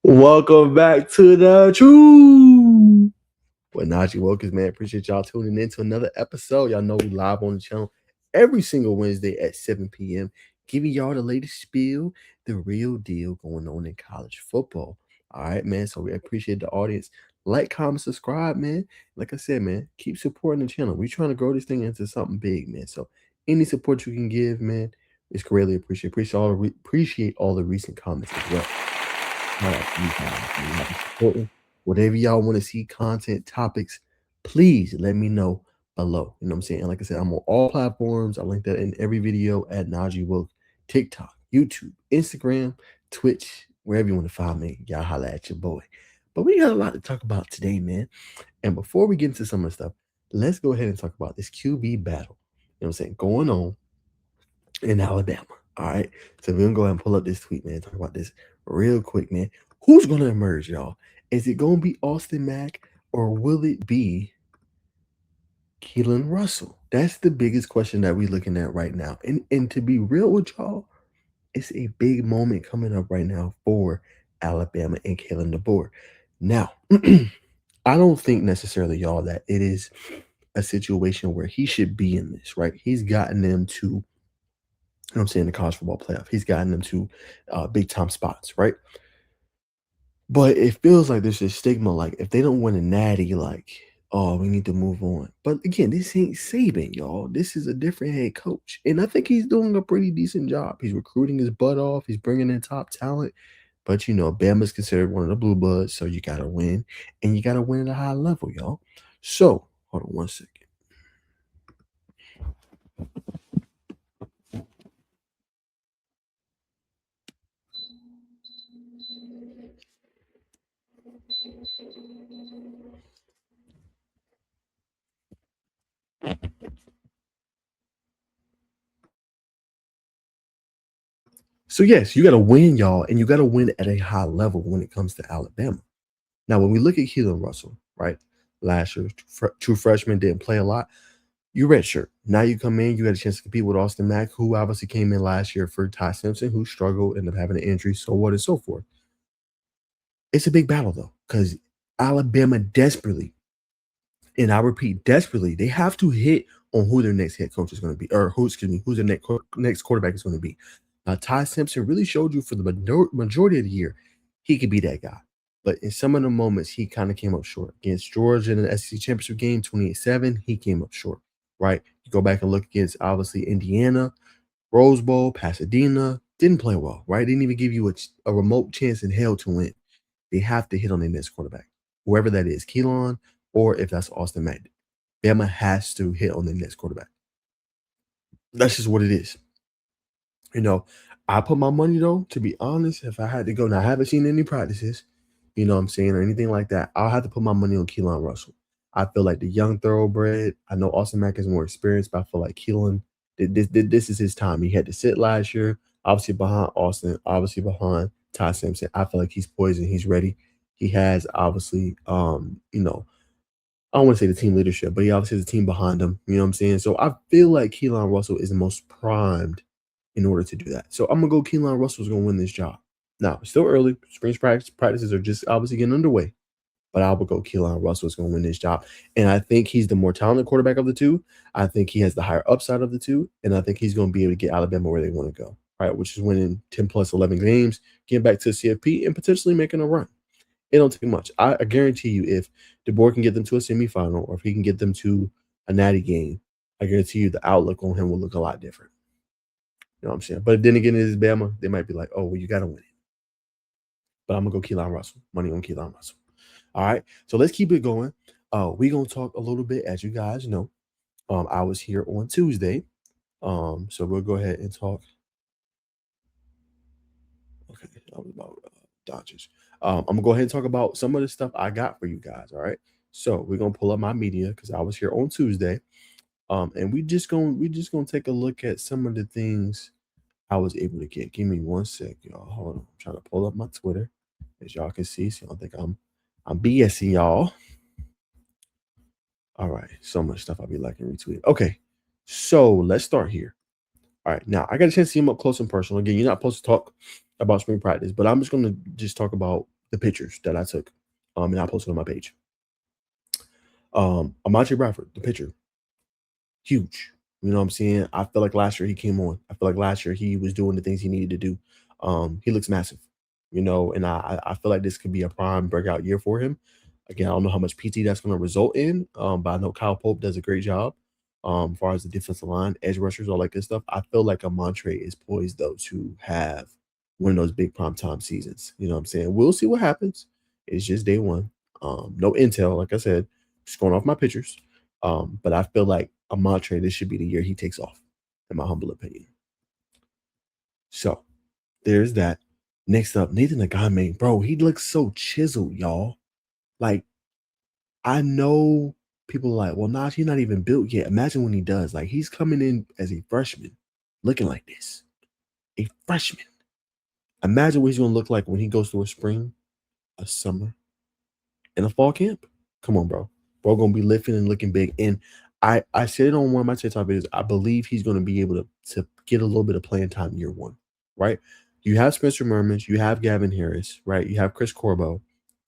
Welcome back to the True with Najeh Wilkins, man. Appreciate y'all tuning in to another episode. Y'all know we live on the channel every single Wednesday at 7 p.m. Giving y'all the latest spiel, the real deal going on in college football. All right, man. So we appreciate the audience. Like, comment, subscribe, man. Like I said, man, keep supporting the channel. We're trying to grow this thing into something big, man. So any support you can give, man, it's greatly appreciated. Appreciate all the recent comments as well. Shout out to you guys. You have been supporting. Whatever y'all want to see, content, topics, please let me know below. You know what I'm saying? And like I said, I'm on all platforms. I link that in every video at Najee Wilk, TikTok, YouTube, Instagram, Twitch, wherever you want to find me. Y'all holla at your boy. But we got a lot to talk about today, man. And before we get into some of the stuff, let's go ahead and talk about this QB battle. You know what I'm saying? Going on in Alabama. All right. So we're gonna go ahead and pull up this tweet, man. Talk about this real quick, man. Who's gonna emerge, y'all? Is it gonna be Austin Mack or will it be Keelan Russell? That's the biggest question that we're looking at right now. And to be real with y'all, it's a big moment coming up right now for Alabama and Kalen DeBoer. Now, I don't think necessarily, y'all, that it is a situation where he should be in this, right? He's gotten them to, you know what I'm saying, the college football playoff. He's gotten them to big time spots, right? But it feels like there's a stigma, like if they don't win a natty, like, oh, we need to move on. But again, this ain't Saban, y'all. This is a different head coach. And I think he's doing a pretty decent job. He's recruiting his butt off. He's bringing in top talent. But, you know, Bama's considered one of the blue bloods, so you got to win. And you got to win at a high level, y'all. So, hold on one second. So, yes, you got to win, y'all, and you got to win at a high level when it comes to Alabama. Now, when we look at Keelan Russell, right, last year, true freshman, didn't play a lot. You redshirt. Now you come in, you got a chance to compete with Austin Mack, who obviously came in last year for Ty Simpson, who struggled, ended up having an injury, so what and so forth. It's a big battle, though, because Alabama desperately, and I repeat, desperately, they have to hit on who their next head coach is going to be, or who's their next quarterback is going to be. Ty Simpson really showed you for the majority of the year he could be that guy. But in some of the moments, he kind of came up short. Against Georgia in the SEC Championship game, 28-7, he came up short, right? You go back and look against, obviously, Indiana, Rose Bowl, Pasadena, didn't play well, right? Didn't even give you a remote chance in hell to win. They have to hit on their next quarterback, whoever that is, Keelan, or if that's Austin Mack. Bama has to hit on their next quarterback. That's just what it is. You know, I put my money, though, to be honest, if I had to go. Now, I haven't seen any practices, you know what I'm saying, or anything like that. I'll have to put my money on Keelan Russell. I feel like the young thoroughbred. I know Austin Mack is more experienced, but I feel like Keelan, this is his time. He had to sit last year, obviously behind Austin, obviously behind Ty Simpson. I feel like he's poised and he's ready. He has obviously, you know, I don't want to say the team leadership, but he obviously has a team behind him. You know what I'm saying? So I feel like Keelan Russell is the most primed in order to do that. So I'm gonna go Keelan Russell's gonna win this job. Now, it's still early. Spring practices are just obviously getting underway. But I would go Keelan Russell is going to win this job. And I think he's the more talented quarterback of the two. I think he has the higher upside of the two. And I think he's going to be able to get Alabama where they want to go, right? Which is winning 10 plus 11 games, getting back to the CFP, and potentially making a run. It don't take much. I guarantee you, if DeBoer can get them to a semifinal or if he can get them to a natty game, I guarantee you the outlook on him will look a lot different. You know what I'm saying? But then again, it is Bama. They might be like, oh, well, you got to win it. But I'm going to go Keelan Russell. Money on Keelan Russell. All right. So let's keep it going. We're going to talk a little bit, as you guys know. I was here on Tuesday. So we'll go ahead and talk. Okay. That was about Dodgers. I'm going to go ahead and talk about some of the stuff I got for you guys. All right. So we're going to pull up my media because I was here on Tuesday. And we just going to take a look at some of the things I was able to get. Give me one sec, y'all. Hold on. I'm trying to pull up my Twitter, as y'all can see. So I don't think I'm BSing y'all. All right. So much stuff I'll be liking and retweeting. Okay. So let's start here. All right. Now, I got a chance to see him up close and personal. Again, you're not supposed to talk about spring practice, but I'm just going to talk about the pictures that I took, and I posted on my page. Amante Bradford, the pitcher, huge. You know what I'm saying? I feel like last year he came on. I feel like last year he was doing the things he needed to do. He looks massive, and I feel like this could be a prime breakout year for him. Again, I don't know how much PT that's going to result in, but I know Kyle Pope does a great job as far as the defensive line, edge rushers, all that good stuff. I feel like Montre is poised though to have one of those big prime time seasons. You know what I'm saying? We'll see what happens. It's just day one. No intel, like I said, just going off my pictures. But I feel like a mantra, this should be the year he takes off, in my humble opinion. So there's that. Next up, Nathan Agame, bro, he looks so chiseled, y'all. Like, I know people are like, well, Naj, he's not even built yet. Imagine when he does. Like, he's coming in as a freshman, looking like this. A freshman. Imagine what he's going to look like when he goes through a spring, a summer, and a fall camp. Come on, bro. Bro gonna be lifting and looking big. And I said it on one of my TikTok videos. I believe he's gonna be able to get a little bit of playing time year one, right? You have Spencer Mermans, you have Gavin Harris, right? You have Chris Corbo,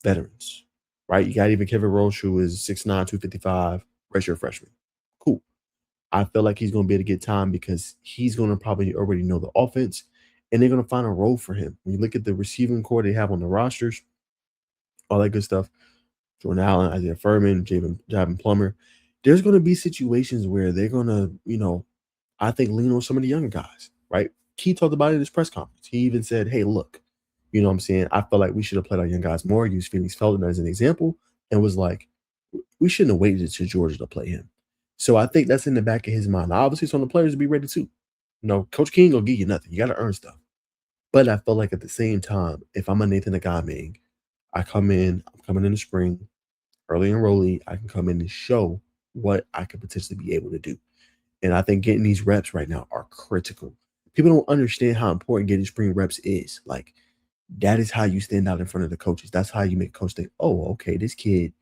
veterans, right? You got even Kevin Roche, who is 6'9", 255, redshirt freshman. Cool. I feel like he's gonna be able to get time because he's gonna probably already know the offense, and they're gonna find a role for him. When you look at the receiving core they have on the rosters, all that good stuff. Jordan Allen, Isaiah Furman, Javin Plummer. There's going to be situations where they're going to, I think lean on some of the younger guys, right? He talked about it in his press conference. He even said, hey, look, you know what I'm saying? I feel like we should have played our young guys more, used Phoenix Felton as an example, and was like, we shouldn't have waited to Georgia to play him. So I think that's in the back of his mind. Obviously, some of the players to be ready too. Coach King will give you nothing. You got to earn stuff. But I feel like at the same time, if I'm a Nathan Agame, I'm coming in the spring, early enrollee, I can come in and show what I could potentially be able to do. And I think getting these reps right now are critical. People don't understand how important getting spring reps is. Like, that is how you stand out in front of the coaches. That's how you make coach think, oh, okay, this kid,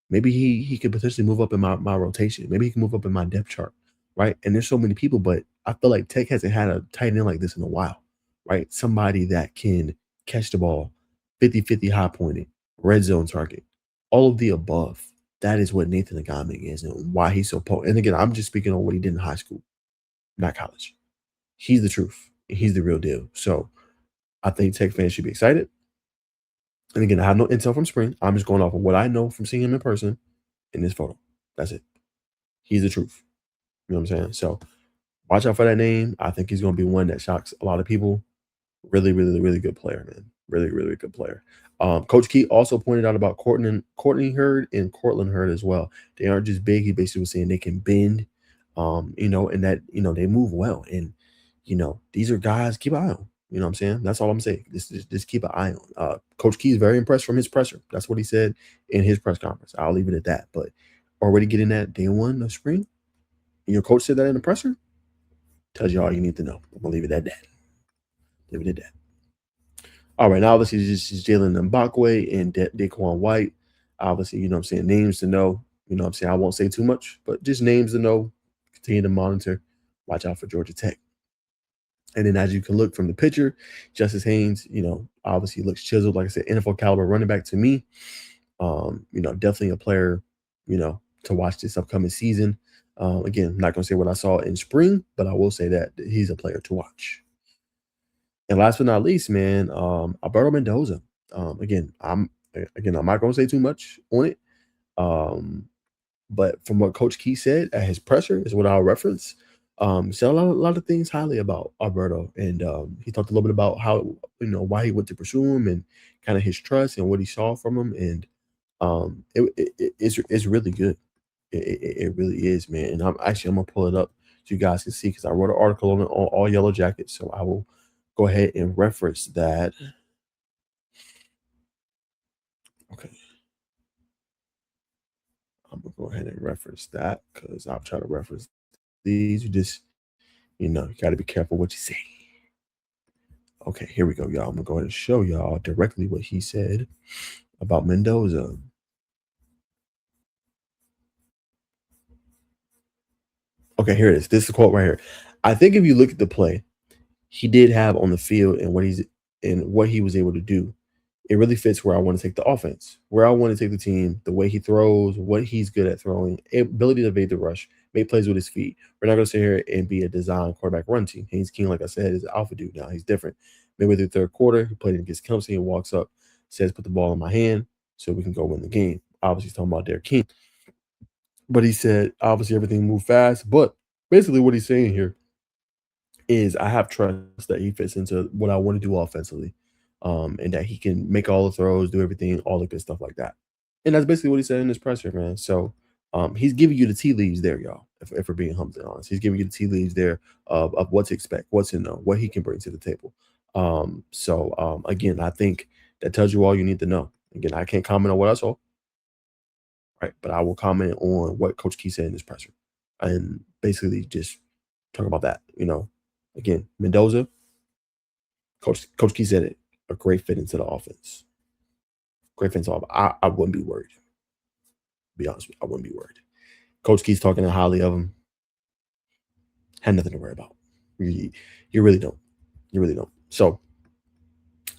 maybe he could potentially move up in my rotation. Maybe he can move up in my depth chart, right? And there's so many people, but I feel like Tech hasn't had a tight end like this in a while, right? Somebody that can catch the ball 50-50 high pointed, red zone target, all of the above. That is what Nathan Agame is and why he's so potent. And again, I'm just speaking on what he did in high school, not college. He's the truth. He's the real deal. So I think Tech fans should be excited. And again, I have no intel from spring. I'm just going off of what I know from seeing him in person in this photo. That's it. He's the truth. You know what I'm saying? So watch out for that name. I think he's going to be one that shocks a lot of people. Really, really, really good player, man. Really, really good player. Coach Key also pointed out about Courtney Hurd and Cortland Hurd as well. They aren't just big. He basically was saying they can bend, and that, they move well. And, these are guys, keep an eye on. You know what I'm saying? That's all I'm saying. Just keep an eye on. Coach Key is very impressed from his presser. That's what he said in his press conference. I'll leave it at that. But already getting that day one of spring, and your coach said that in the presser, tells you all you need to know. I'm going to leave it at that. Leave it at that. All right, now obviously this is Jalen Mbakwe and Daquan White. Obviously, names to know. I won't say too much, but just names to know. Continue to monitor. Watch out for Georgia Tech. And then as you can look from the picture, Justice Haynes, obviously looks chiseled. Like I said, NFL caliber running back to me. Definitely a player, to watch this upcoming season. Again, I'm not going to say what I saw in spring, but I will say that he's a player to watch. And last but not least, man, Alberto Mendoza. Again, I'm not going to say too much on it. But from what Coach Key said at his presser is what I'll reference. Said a lot of things highly about Alberto, and he talked a little bit about how why he went to pursue him and kind of his trust and what he saw from him, and it's really good. It really is, man. And I'm gonna pull it up so you guys can see because I wrote an article on it on All Yellow Jackets, so I will go ahead and reference that. Okay. I'm gonna go ahead and reference that because I'll try to reference these. You just, you got to be careful what you say. Okay, here we go, y'all. I'm gonna go ahead and show y'all directly what he said about Mendoza. Okay, here it is. This is a quote right here. I think if you look at the play, he did have on the field and what he was able to do. it really fits where I want to take the offense, where I want to take the team, the way he throws, what he's good at throwing, ability to evade the rush, make plays with his feet. We're not going to sit here and be a design quarterback run team. Haynes King, like I said, is an alpha dude now. He's different. Midway through the third quarter, he played against Kelsey and walks up, says, "Put the ball in my hand so we can go win the game." Obviously, he's talking about Derek King. But he said, obviously, everything moved fast. But basically, what he's saying here is I have trust that he fits into what I want to do offensively, and that he can make all the throws, do everything, all the good stuff like that. And that's basically what he said in his presser, man. So he's giving you the tea leaves there, y'all. If we're being humbly honest, he's giving you the tea leaves there of what to expect, what to know, what he can bring to the table. Again, I think that tells you all you need to know. Again, I can't comment on what I saw, right? But I will comment on what Coach Key said in his presser, and basically just talk about that. Again, Mendoza, Coach Key said it, a great fit into the offense. Great fit into the offense. I wouldn't be worried. To be honest with you, I wouldn't be worried. Coach Key's talking highly of him. Had nothing to worry about. You really don't. You really don't. So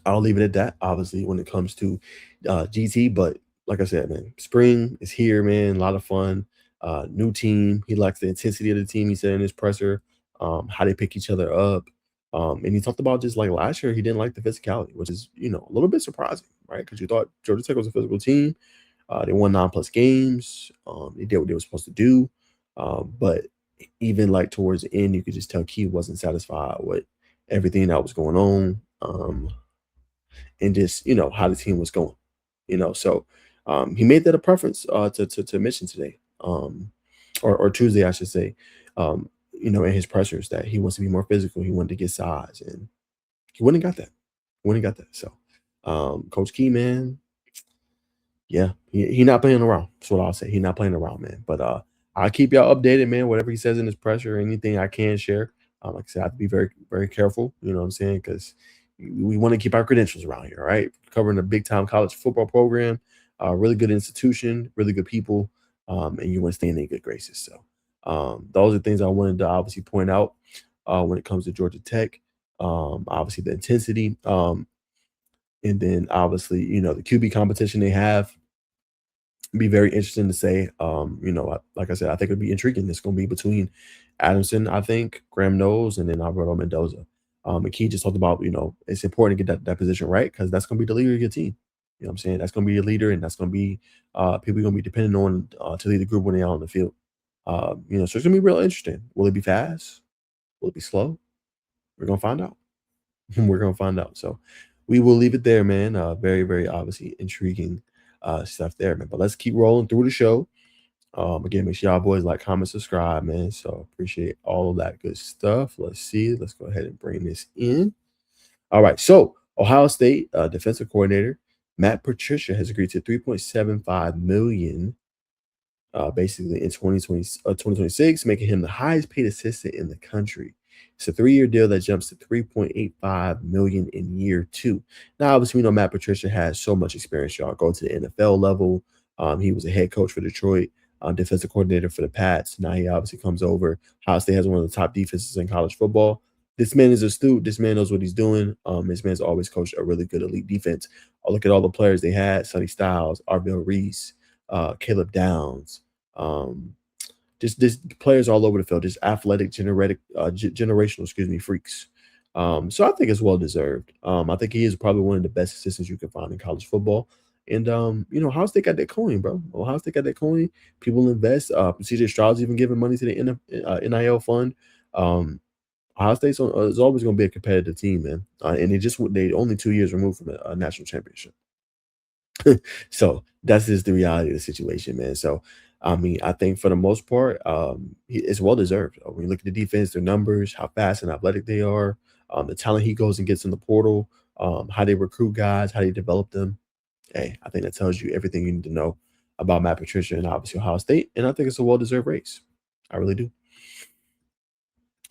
I'll leave it at that. Obviously, when it comes to GT, but like I said, man, spring is here, man. A lot of fun. New team. He likes the intensity of the team. He said in his presser, how they pick each other up. And he talked about just like last year, he didn't like the physicality, which is a little bit surprising, right? Because you thought Georgia Tech was a physical team. They won 9+ games. They did what they were supposed to do. But even like towards the end, you could just tell Key wasn't satisfied with everything that was going on. And just how the team was going. So he made that a preference to mention today, or Tuesday, I should say. In his pressers that he wants to be more physical. He wanted to get size, and he wouldn't got that. Wouldn't got that. So, Coach Key, man, yeah, he not playing around. That's what I'll say. He not playing around, man. But I'll keep y'all updated, man. Whatever he says in his presser, anything I can share. Like I said, I have to be very, very careful. You know what I'm saying? Because we want to keep our credentials around here, right? Covering a big time college football program, really good institution, really good people, and you want to stay in their good graces. So those are things I wanted to obviously point out when it comes to Georgia Tech. Obviously the intensity, and then obviously the QB competition they have. Be very interesting to say. Like I said, I think it'd be intriguing. It's going to be between Adamson, I think, Graham Knowles, and then Alberto Mendoza. And Key just talked about, it's important to get that position right because that's going to be the leader of your team. You know what I'm saying? That's going to be your leader, and that's going to be people you're going to be depending on to lead the group when they're out on the field. So it's going to be real interesting. Will it be fast? Will it be slow? We're going to find out. We're going to find out. So we will leave it there, man. Very, very obviously intriguing stuff there, man. But let's keep rolling through the show. Again, make sure y'all boys like, comment, subscribe, man. So appreciate all of that good stuff. Let's see. Let's go ahead and bring this in. All right. So Ohio State defensive coordinator Matt Patricia has agreed to 3.75 million basically in 2026, making him the highest paid assistant in the country. It's a 3-year deal that jumps to 3.85 million in year 2. Now, obviously, we know Matt Patricia has so much experience, y'all. Go to the NFL level. He was a head coach for Detroit, defensive coordinator for the Pats. Now he obviously comes over. Ohio State has one of the top defenses in college football. This man is astute. This man knows what he's doing. This man's always coached a really good elite defense. I'll look at all the players they had: Sonny Styles, Arvell Reese, Caleb Downs, just players all over the field, just athletic, generational, freaks. So I think it's well deserved. I think he is probably one of the best assistants you can find in college football. And Ohio State got that coin, bro. Ohio State got that coin. People invest. CJ Stroud's even giving money to the NIL fund. Ohio State is always going to be a competitive team, man. And they only 2 years removed from a national championship. So that's just the reality of the situation, man. So I mean, I think for the most part, it's well deserved. When you look at the defense, their numbers, how fast and athletic they are, the talent he goes and gets in the portal, how they recruit guys, how they develop them. Hey, I think that tells you everything you need to know about Matt Patricia and obviously Ohio State. And I think it's a well deserved race. I really do.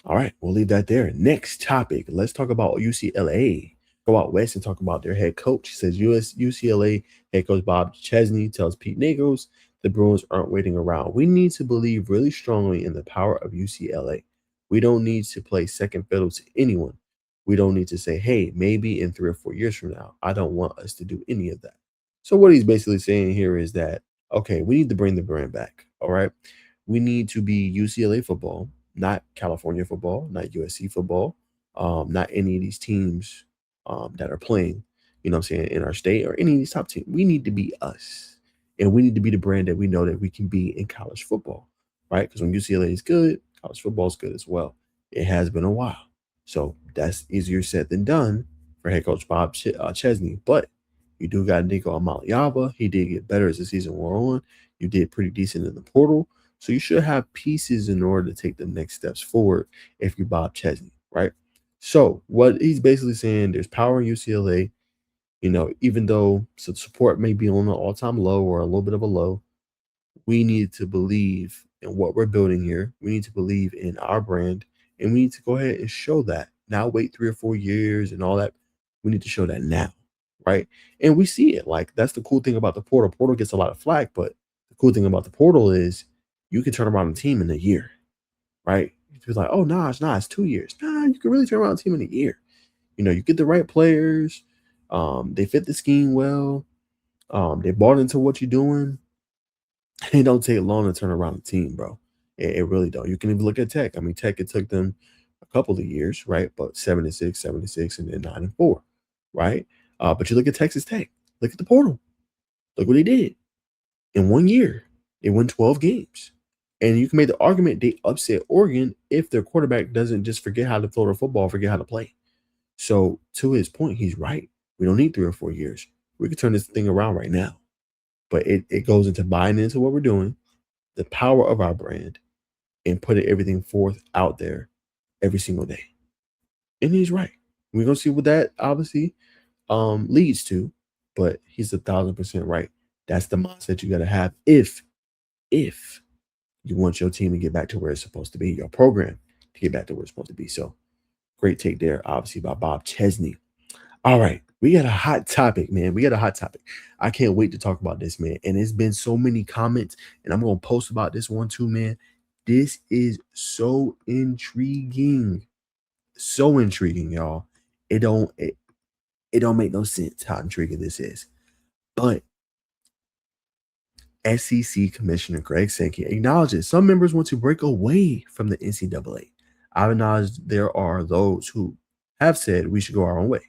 All right, we'll leave that there. Next topic, let's talk about UCLA. Go out west and talk about their head coach. He says UCLA head coach Bob Chesney tells Pete Nagels the Bruins aren't waiting around. We need to believe really strongly in the power of UCLA. We don't need to play second fiddle to anyone. We don't need to say, hey, maybe in 3 or 4 years from now, I don't want us to do any of that. So what he's basically saying here is that, okay, we need to bring the brand back. All right. We need to be UCLA football, not California football, not USC football, not any of these teams that are playing, you know what I'm saying, in our state or any of these top teams. We need to be us. And we need to be the brand that we know that we can be in college football, right? Because when UCLA is good, college football is good as well. It has been a while. So that's easier said than done for head coach Bob Chesney. But you do got Nico Amaliava. He did get better as the season wore on. You did pretty decent in the portal. So you should have pieces in order to take the next steps forward if you're Bob Chesney, right? So what he's basically saying, there's power in UCLA. Even though support may be on an all-time low or a little bit of a low, we need to believe in what we're building here. We need to believe in our brand, and we need to go ahead and show that. Now, wait 3 or 4 years and all that. We need to show that now, right? And we see it. Like that's the cool thing about the portal. Portal gets a lot of flack, but the cool thing about the portal is you can turn around a team in a year, right? It's like, oh, nah, it's 2 years. Nah, you can really turn around a team in a year. You get the right players. They fit the scheme well. They bought into what you're doing. It don't take long to turn around a team, bro. It really don't. You can even look at Tech. I mean, Tech, it took them a couple of years, right? But 7-6, 7-6, and then 9-4, right? But you look at Texas Tech. Look at the portal. Look what they did in 1 year. They won 12 games. And you can make the argument they upset Oregon if their quarterback doesn't just forget how to throw the football, forget how to play. So to his point, he's right. We don't need 3 or 4 years. We can turn this thing around right now. But it goes into buying into what we're doing, the power of our brand, and putting everything forth out there every single day. And he's right. We're gonna see what that obviously leads to, but he's 1,000% right. That's the mindset you gotta have if you want your team to get back to where it's supposed to be, your program to get back to where it's supposed to be. So great take there, obviously, by Bob Chesney. All right. We got a hot topic, man. We got a hot topic. I can't wait to talk about this, man. And it's been so many comments, and I'm going to post about this one too, man. This is so intriguing. So intriguing, y'all. It don't make no sense how intriguing this is. But SEC Commissioner Greg Sankey acknowledges some members want to break away from the NCAA. I've acknowledged there are those who have said we should go our own way.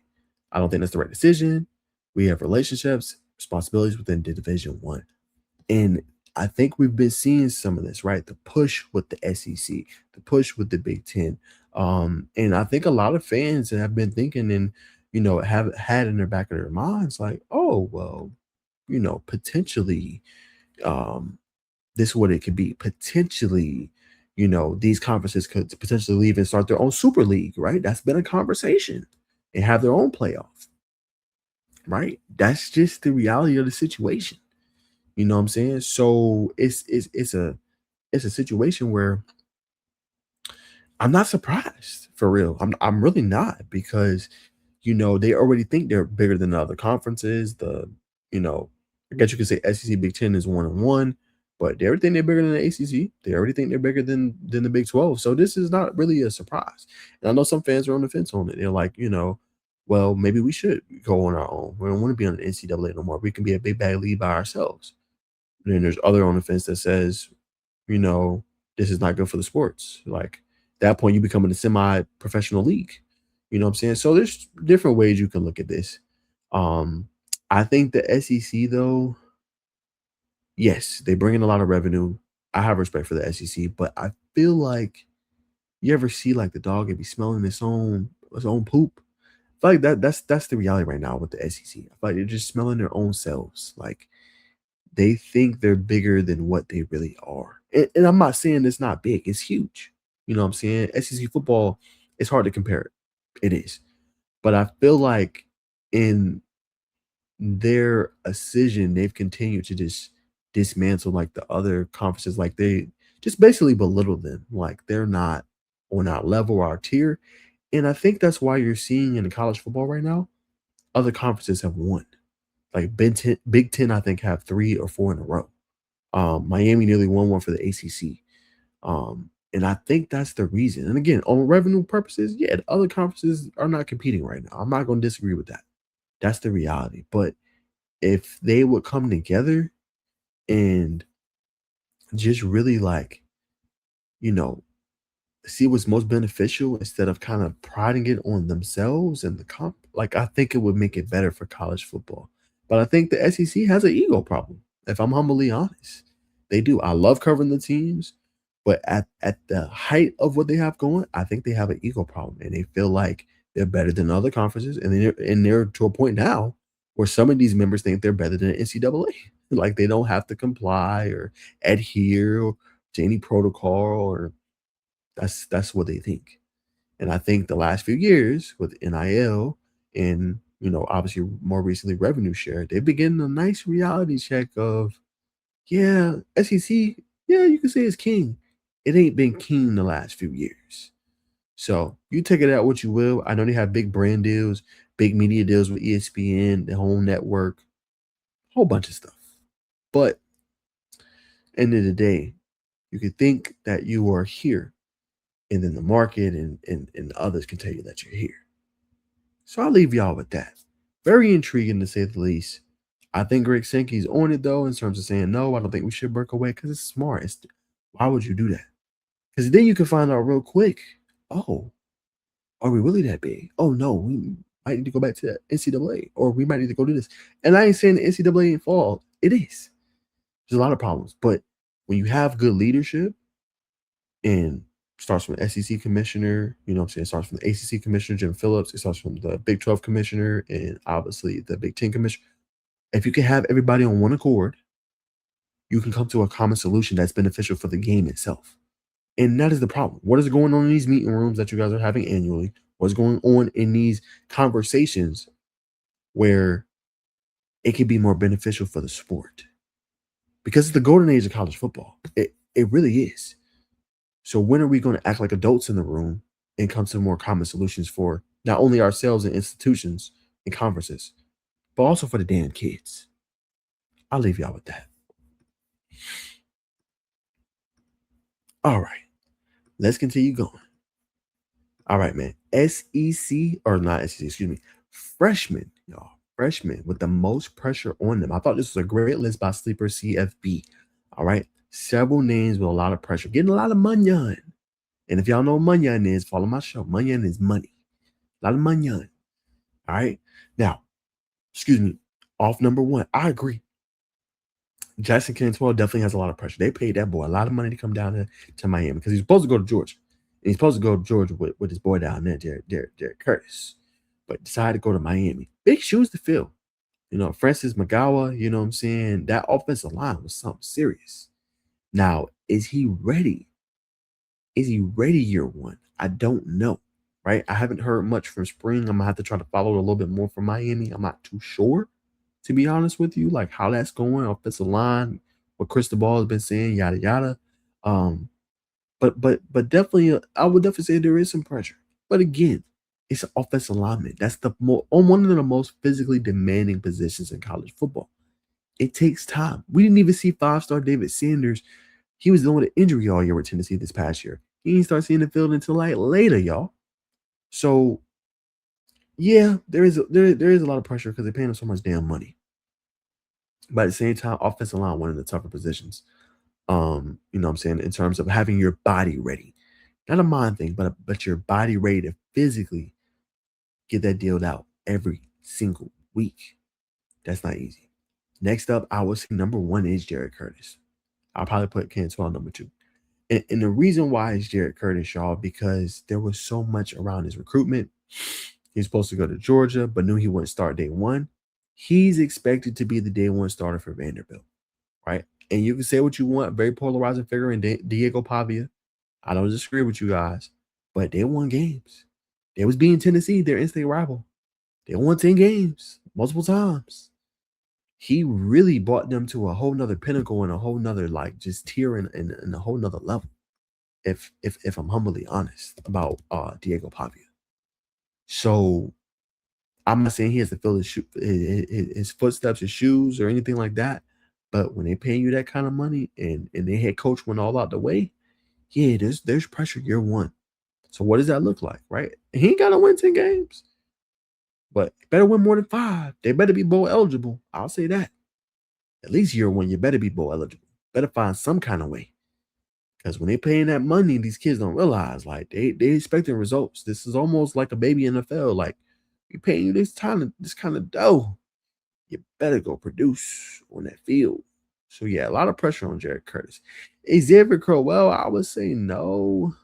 I don't think that's the right decision. We have relationships, responsibilities within the Division One, and I think we've been seeing some of this, right? The push with the SEC, the push with the Big Ten, and I think a lot of fans have been thinking and have had in the back of their minds like, oh well, potentially this is what it could be. Potentially, these conferences could potentially leave and start their own super league, right? That's been a conversation and have their own playoff, right? That's just the reality of the situation. You know what I'm saying? So it's a situation where I'm not surprised for real. I'm really not because they already think they're bigger than the other conferences. You know, I guess you could say SEC Big Ten is 1-1, but they already think they're bigger than the ACC. They already think they're bigger than the Big 12. So this is not really a surprise. And I know some fans are on the fence on it. They're like, well, maybe we should go on our own. We don't want to be on the NCAA no more. We can be a big bad league by ourselves. And then there's other on the fence that says, you know, this is not good for the sports. Like at that point, you become in a semi-professional league. You know what I'm saying? So there's different ways you can look at this. Um, I think the SEC though, yes, they bring in a lot of revenue. I have respect for the SEC, but I feel like you ever see like the dog and be smelling its own poop. I feel like that's the reality right now with the SEC. I feel like they're just smelling their own selves. Like they think they're bigger than what they really are. And I'm not saying it's not big, it's huge. You know what I'm saying? SEC football, it's hard to compare it. It is. But I feel like in their decision, they've continued to just dismantle like the other conferences. Like they just basically belittle them. Like they're not on our level or our tier. And I think that's why you're seeing in college football right now, other conferences have won. Like Big Ten, I think, have 3 or 4 in a row. Miami nearly won one for the ACC. And I think that's the reason. And again, on revenue purposes, yeah, the other conferences are not competing right now. I'm not going to disagree with that. That's the reality. But if they would come together and just really like, you know, see what's most beneficial instead of kind of priding it on themselves and the comp, like I think it would make it better for college football. But I think the SEC has an ego problem, if I'm humbly honest. They do. I love covering the teams, but at the height of what they have going, I think they have an ego problem and they feel like they're better than other conferences. And they're to a point now where some of these members think they're better than NCAA. Like they don't have to comply or adhere to any protocol or that's what they think. And I think the last few years with NIL and obviously more recently revenue share, they've been getting a nice reality check of, yeah, SEC, yeah, you can say it's king. It ain't been king the last few years. So you take it out what you will. I know they have big brand deals, big media deals with ESPN, the whole network, whole bunch of stuff. But end of the day, you could think that you are here and then the market and others can tell you that you're here. So I'll leave y'all with that. Very intriguing to say the least. I think Greg Sankey's on it though, in terms of saying no. I don't think we should break away because it's smart. Why would you do that? Because then you can find out real quick. Oh, are we really that big? Oh no, we might need to go back to the NCAA, or we might need to go do this. And I ain't saying the NCAA ain't fault. It is. There's a lot of problems, but when you have good leadership and starts from the SEC commissioner, what I'm saying? It starts from the ACC commissioner, Jim Phillips. It starts from the Big 12 commissioner and obviously the Big 10 commissioner. If you can have everybody on one accord, you can come to a common solution that's beneficial for the game itself. And that is the problem. What is going on in these meeting rooms that you guys are having annually? What's going on in these conversations where it can be more beneficial for the sport? Because it's the golden age of college football. It really is. So when are we going to act like adults in the room and come to more common solutions for not only ourselves and institutions and conferences, but also for the damn kids? I'll leave y'all with that. All right. Let's continue going. All right, man. SEC, or not SEC, excuse me. Freshmen, y'all. Freshmen with the most pressure on them. I thought this was a great list by Sleeper CFB. All right. Several names with a lot of pressure. Getting a lot of money. And if y'all know what Munyon is, follow my show. Munyon is money. A lot of Munyon. All right. Now, excuse me, off number one, I agree. Jackson Cantwell definitely has a lot of pressure. They paid that boy a lot of money to come down to Miami because he's supposed to go to Georgia. And he's supposed to go to Georgia with his boy down there, Derek Curtis. But decided to go to Miami. Big shoes to fill. Francis McGowan, you know what I'm saying? That offensive line was something serious. Now, is he ready? Is he ready year one? I don't know, right? I haven't heard much from spring. I'm going to have to try to follow it a little bit more from Miami. I'm not too sure, to be honest with you, like how that's going, offensive line, what Cristobal has been saying, yada, yada. But definitely, I would definitely say there is some pressure. But again, it's an offensive lineman. That's one of the most physically demanding positions in college football. It takes time. We didn't even see 5-star David Sanders. He was dealing with an injury all year with Tennessee this past year. He didn't start seeing the field until like later, y'all. So yeah, there is a lot of pressure because they're paying him so much damn money. But at the same time, offensive line, one of the tougher positions. You know what I'm saying, in terms of having your body ready. Not a mind thing, but your body ready to physically get that deal out every single week. That's not easy. Next up, I would say number one is Jared Curtis. I'll probably put Cantwell number two. And the reason why is Jared Curtis, y'all, because there was so much around his recruitment. He was supposed to go to Georgia, but knew he wouldn't start day one. He's expected to be the day one starter for Vanderbilt, right? And you can say what you want, very polarizing figure in Diego Pavia. I don't disagree with you guys, but they won games. They was beating Tennessee, their in-state rival. They won 10 games multiple times. He really brought them to a whole nother pinnacle and a whole nother like just tier and a whole nother level. If I'm humbly honest about Diego Pavia. So I'm not saying he has to fill his footsteps, his shoes, or anything like that. But when they paying you that kind of money and their head coach went all out the way, yeah, there's pressure year one. So what does that look like, right? He ain't gotta win 10 games, but better win more than 5. They better be bowl eligible. I'll say that. At least year one, you better be bowl eligible. Better find some kind of way. Because when they paying that money, these kids don't realize like they expecting results. This is almost like a baby NFL. Like we paying you this kind of dough. You better go produce on that field. So yeah, a lot of pressure on Jared Curtis. Xavier Crowell, I would say no.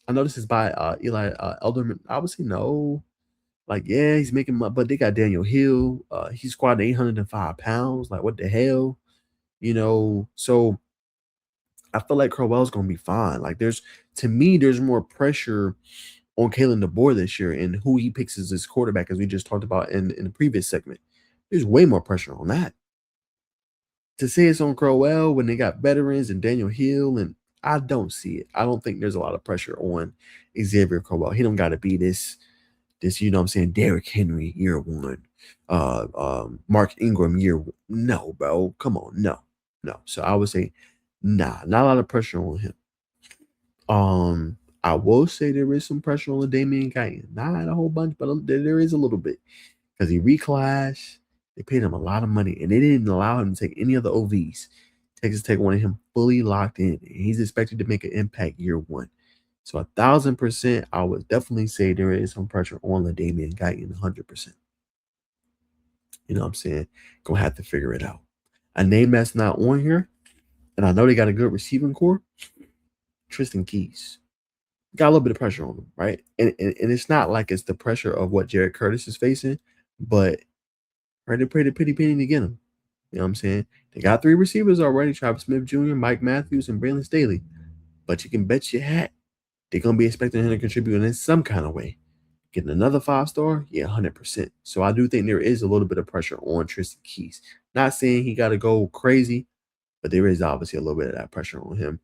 I know this is by Eli Elderman. I would say no. Like, yeah, he's making money, but they got Daniel Hill. He's squatting 805 pounds. Like, what the hell? So I feel like Crowell's gonna be fine. Like, to me, there's more pressure on Kalen DeBoer this year and who he picks as his quarterback, as we just talked about in the previous segment. There's way more pressure on that. To say it's on Crowell when they got veterans and Daniel Hill, and I don't see it. I don't think there's a lot of pressure on Xavier Crowell. He don't got to be this, you know what I'm saying, Derrick Henry year one, Mark Ingram year one. No, bro. Come on. No. No. So I would say, nah, not a lot of pressure on him. I will say there is some pressure on Damian Guyton. Not a whole bunch, but there is a little bit. Because he reclassed. They paid him a lot of money, and they didn't allow him to take any of the OVs. Texas Tech wanted him fully locked in, and he's expected to make an impact year one. So 1,000%, I would definitely say there is some pressure on LaDainian Guyton, 100%. You know what I'm saying? Gonna have to figure it out. A name that's not on here, and I know they got a good receiving core, Tristan Keys. Got a little bit of pressure on him, right? And it's not like it's the pressure of what Jared Curtis is facing, but right, they paid a pretty penny to get him. You know what I'm saying? They got 3 receivers already, Travis Smith Jr., Mike Matthews, and Braylon Staley. But you can bet your hat they're going to be expecting him to contribute in some kind of way. Getting another 5-star? Yeah, 100%. So I do think there is a little bit of pressure on Tristan Keys. Not saying he got to go crazy, but there is obviously a little bit of that pressure on him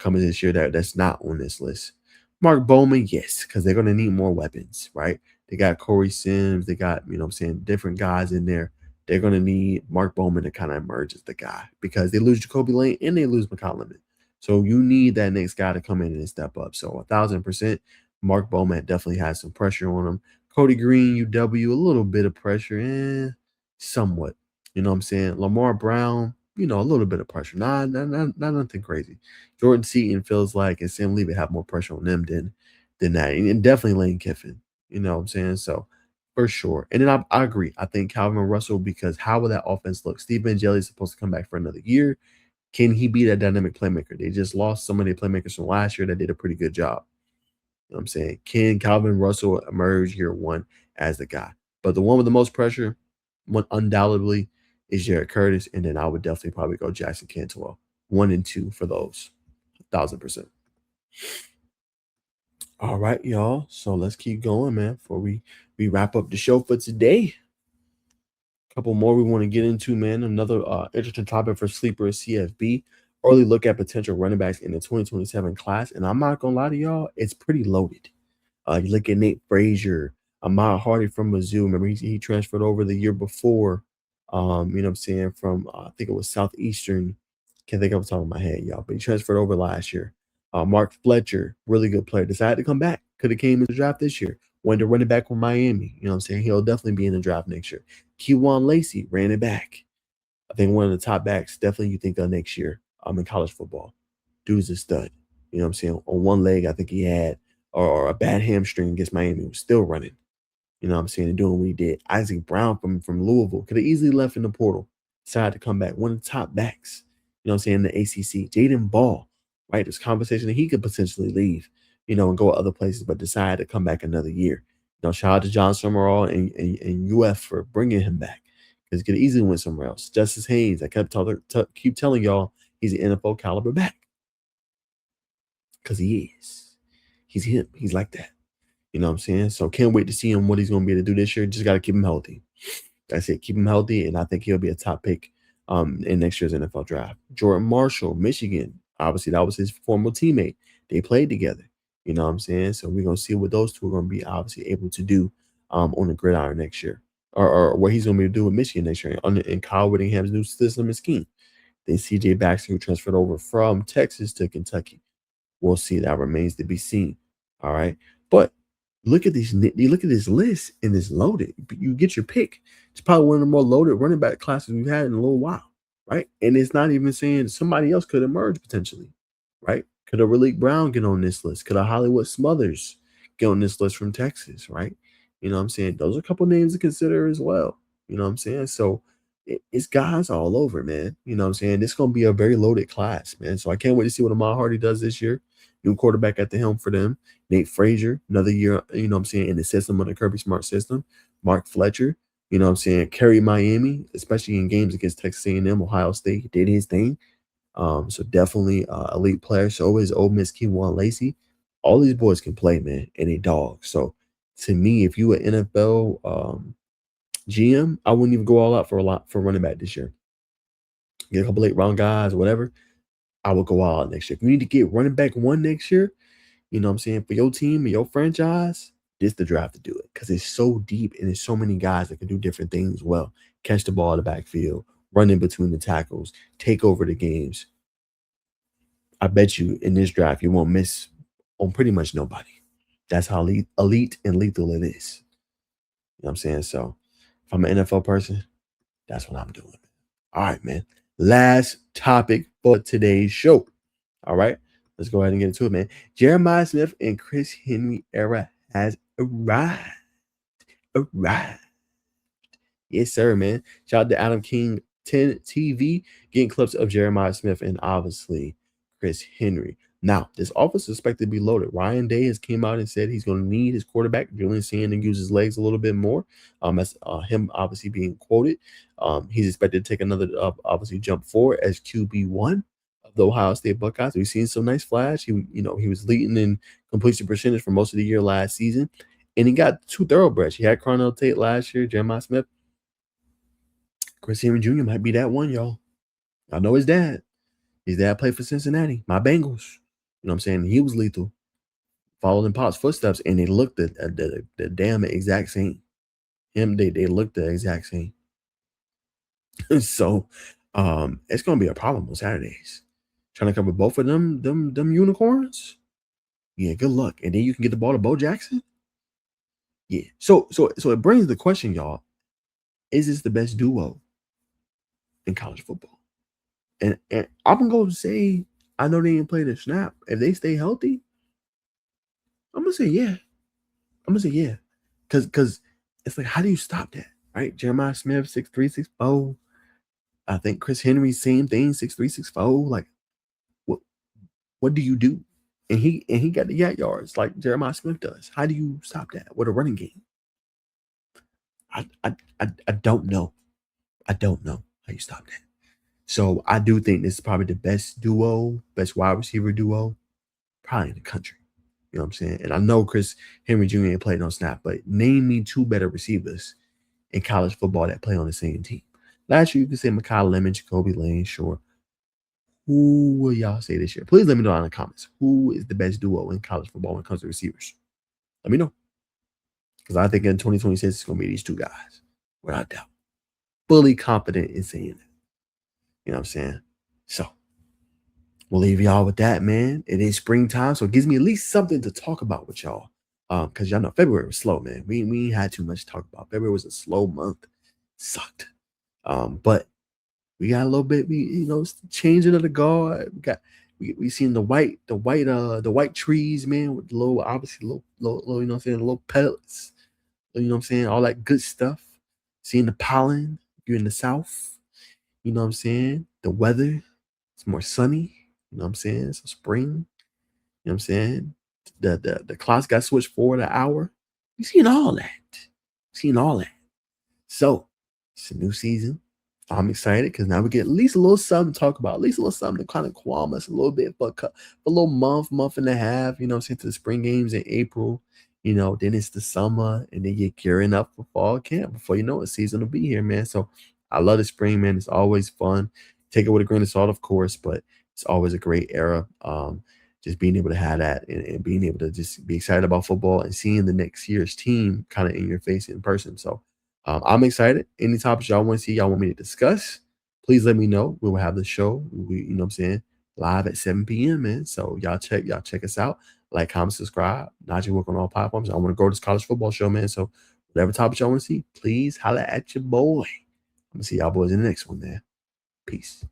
coming this year that's not on this list. Mark Bowman, yes, because they're going to need more weapons, right? They got Corey Sims. They got, you know what I'm saying, different guys in there. They're going to need Mark Bowman to kind of emerge as the guy because they lose Jacoby Lane and they lose McCall Lemon. So you need that next guy to come in and step up. So 1,000%, Mark Bowman definitely has some pressure on him. Cody Green, UW, a little bit of pressure, somewhat. You know what I'm saying? Lamar Brown, a little bit of pressure. Not nothing crazy. Jordan Seaton feels like and Sam Leavitt have more pressure on them than that. And definitely Lane Kiffin. You know what I'm saying? So for sure. And then I agree. I think Calvin Russell, because how will that offense look? Steve Jelly is supposed to come back for another year. Can he be that dynamic playmaker? They just lost some of their playmakers from last year that did a pretty good job. You know what I'm saying? Can Calvin Russell emerge year one as the guy? But the one with the most pressure, one undoubtedly, is Jared Curtis. And then I would definitely probably go Jackson Cantwell. 1 and 2 for those. 1,000%. All right, y'all. So let's keep going, man, before we wrap up the show for today. A couple more we want to get into, man. Another interesting topic for Sleeper is CFB. Early look at potential running backs in the 2027 class. And I'm not going to lie to y'all, it's pretty loaded. You look at Nate Frazier, Ahmad Hardy from Mizzou. Remember, he transferred over the year before, you know what I'm saying, from I think it was Southeastern. Can't think off the top of my head, y'all, but he transferred over last year. Mark Fletcher, really good player, decided to come back. Could have came in the draft this year. Went to running back from Miami. You know what I'm saying? He'll definitely be in the draft next year. Keywan Lacey ran it back. I think one of the top backs, definitely you think of next year in college football. Dude's a stud. You know what I'm saying? On one leg, I think he had or a bad hamstring against Miami, was still running. You know what I'm saying? And doing what he did. Isaac Brown from Louisville could have easily left in the portal. Decided to come back. One of the top backs. You know what I'm saying? In the ACC. Jaden Ball, right? There's conversation that he could potentially leave, and go other places, but decided to come back another year. Shout out to John Summerall and UF for bringing him back because he could easily went somewhere else. Justice Haynes, I keep telling y'all he's an NFL caliber back because he is. He's him. He's like that. You know what I'm saying? So can't wait to see him, what he's going to be able to do this year. Just got to keep him healthy. That's it. Keep him healthy, and I think he'll be a top pick in next year's NFL draft. Jordan Marshall, Michigan. Obviously, that was his former teammate. They played together. You know what I'm saying? So we're going to see what those two are going to be obviously able to do on the gridiron next year. Or what he's going to be able to do with Michigan next year in Kyle Whittingham's new system and scheme. Then C.J. Baxter, who transferred over from Texas to Kentucky. We'll see. That remains to be seen. All right. But you look at this list and it's loaded. You get your pick. It's probably one of the more loaded running back classes we've had in a little while. Right. And it's not even saying somebody else could emerge potentially. Right. Could a Raleek Brown get on this list? Could a Hollywood Smothers get on this list from Texas? Right. You know what I'm saying? Those are a couple names to consider as well. You know what I'm saying? So it's guys all over, man. You know what I'm saying? It's going to be a very loaded class, man. So I can't wait to see what Ahmad Hardy does this year. New quarterback at the helm for them. Nate Frazier, another year, you know what I'm saying, in the system of the Kirby Smart system. Mark Fletcher, you know what I'm saying, carried Miami, especially in games against Texas A&M, Ohio State. He did his thing. So definitely elite player. So is Ole Miss Keywan Lacey. All these boys can play, man, and they dogs. So to me, if you an NFL GM, I wouldn't even go all out for running back this year. Get a couple late round guys, whatever. I would go all out next year. If you need to get running back one next year, you know what I'm saying, for your team and your franchise, this the draft to do it because it's so deep and there's so many guys that can do different things well. Catch the ball in the backfield, run in between the tackles, take over the games. I bet you in this draft you won't miss on pretty much nobody. That's how elite and lethal it is. You know what I'm saying? So if I'm an NFL person, that's what I'm doing. All right, man. Last topic for today's show. All right. Let's go ahead and get into it, man. Jeremiah Smith and Chris Henry era has arrived. Arrived. Yes, sir, man. Shout out to Adam King 10 TV getting clips of Jeremiah Smith and obviously Chris Henry. Now, this offense is expected to be loaded. Ryan Day has came out and said he's going to need his quarterback, Julian Sand, use his legs a little bit more. That's him obviously being quoted. He's expected to take another obviously jump forward as QB1 of the Ohio State Buckeyes. We've seen some nice flash. He was leading in completion percentage for most of the year last season, and he got two thoroughbreds. He had Carnell Tate last year, Jeremiah Smith. Chris Henry Jr. might be that one, y'all. I know his dad. His dad played for Cincinnati, my Bengals. You know what I'm saying? He was lethal. Followed in Pop's footsteps, and they looked the damn exact same. They looked the exact same. So it's gonna be a problem on Saturdays. Trying to cover both of them unicorns. Yeah, good luck. And then you can get the ball to Bo Jackson. Yeah. So it brings the question, y'all. Is this the best duo in college football? And I'm gonna go say, I know they didn't play the snap. If they stay healthy, I'm gonna say yeah. I'm gonna say yeah. Cause it's like, how do you stop that? Right? Jeremiah Smith, 6'3", 6'4". I think Chris Henry, same thing, 6'3", 6'4". Like, what do you do? And he got the yards like Jeremiah Smith does. How do you stop that with a running game? I don't know. I don't know how you stop that. So I do think this is probably the best duo, best wide receiver duo, probably in the country. You know what I'm saying? And I know Chris Henry Jr. ain't played no snap, but name me two better receivers in college football that play on the same team. Last year, you could say Mekhi Lemon, Jacoby Lane, sure. Who will y'all say this year? Please let me know in the comments. Who is the best duo in college football when it comes to receivers? Let me know. Because I think in 2026, it's going to be these two guys, without doubt. Fully confident in saying it. You know what I'm saying? So we'll leave y'all with that, man. It is springtime, so it gives me at least something to talk about with y'all. Because y'all know February was slow, man. We ain't had too much to talk about. February was a slow month. Sucked. But we got a little bit, changing of the guard. We seen the white trees, man, with the little, obviously, little, you know what I'm saying, little pellets. You know what I'm saying? All that good stuff. Seeing the pollen. You're in the South. You know what I'm saying? The weather. It's more sunny. You know what I'm saying? It's spring. You know what I'm saying? The clocks got switched forward an hour. We seen all that. So it's a new season. I'm excited because now we get at least a little something to talk about, at least a little something to kind of qualm us a little bit for a little month and a half, you know, since the spring games in April, then it's the summer and then you're gearing up for fall camp. Before you know it, season will be here, man. So I love the spring, man. It's always fun. Take it with a grain of salt, of course, but it's always a great era. Just being able to have that and being able to just be excited about football and seeing the next year's team kind of in your face in person. So I'm excited. Any topics y'all want to see, y'all want me to discuss, please let me know. We will have the show. You know what I'm saying? live at 7 p.m., man. So y'all check us out. Like, comment, subscribe. Najee Wilk on all platforms. I want to grow this college football show, man. So whatever topics y'all want to see, please holla at your boy. I'm gonna see y'all boys in the next one, man. Peace.